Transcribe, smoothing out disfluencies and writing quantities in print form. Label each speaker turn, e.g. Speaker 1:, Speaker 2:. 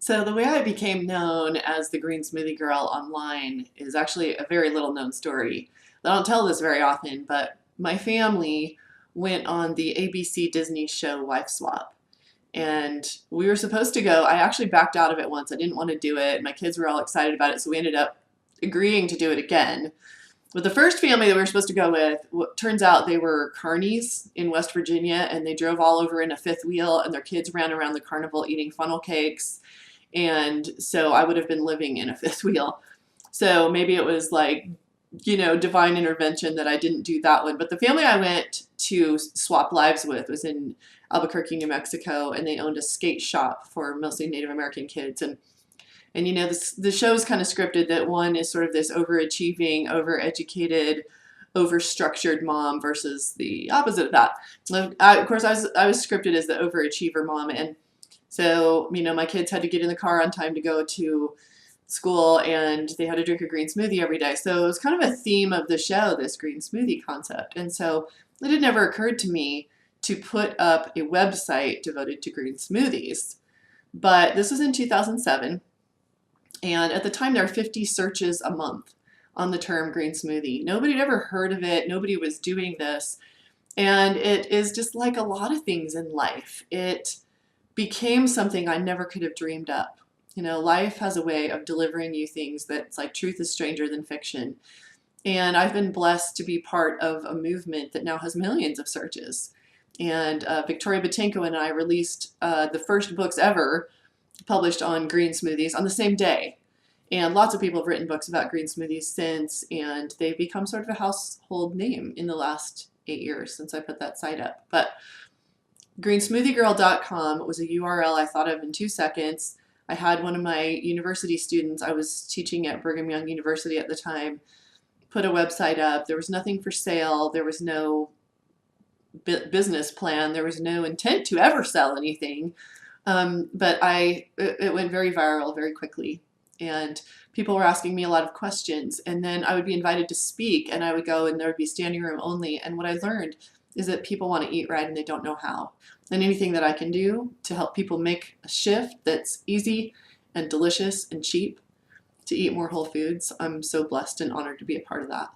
Speaker 1: So the way I became known as the Green Smoothie Girl online is actually a very little known story. I don't tell this very often, but my family went on the ABC Disney show Wife Swap. And we were supposed to go. I actually backed out of it once. I didn't want to do it. My kids were all excited about it, so we ended up agreeing to do it again. But the first family that we were supposed to go with, turns out they were carnies in West Virginia, and they drove all over in a fifth wheel, and their kids ran around the carnival eating funnel cakes. And so I would have been living in a fifth wheel. So maybe it was like, divine intervention that I didn't do that one. But the family I went to swap lives with was in Albuquerque, New Mexico, and they owned a skate shop for mostly Native American kids. And the show's kind of scripted that one is sort of this overachieving, overeducated, overstructured mom versus the opposite of that. Of course, I was scripted as the overachiever mom, and so my kids had to get in the car on time to go to school, and they had to drink a green smoothie every day. So it was kind of a theme of the show, this green smoothie concept. And so it had never occurred to me to put up a website devoted to green smoothies. But this was in 2007. And at the time, there were 50 searches a month on the term green smoothie. Nobody had ever heard of it. Nobody was doing this. And it is just like a lot of things in life. It became something I never could have dreamed up. Life has a way of delivering you things that's like truth is stranger than fiction. And I've been blessed to be part of a movement that now has millions of searches. And Victoria Batinko and I released the first books ever published on green smoothies on the same day. And lots of people have written books about green smoothies since, and they've become sort of a household name in the last 8 years since I put that site up. But GreenSmoothieGirl.com was a URL I thought of in 2 seconds. I had one of my university students, I was teaching at Brigham Young University at the time, put a website up. There was nothing for sale. There was no business plan. There was no intent to ever sell anything. But it went very viral very quickly. And people were asking me a lot of questions. And then I would be invited to speak, and I would go, and there would be standing room only. And what I learned is that people want to eat right and they don't know how. And anything that I can do to help people make a shift that's easy and delicious and cheap to eat more whole foods, I'm so blessed and honored to be a part of that.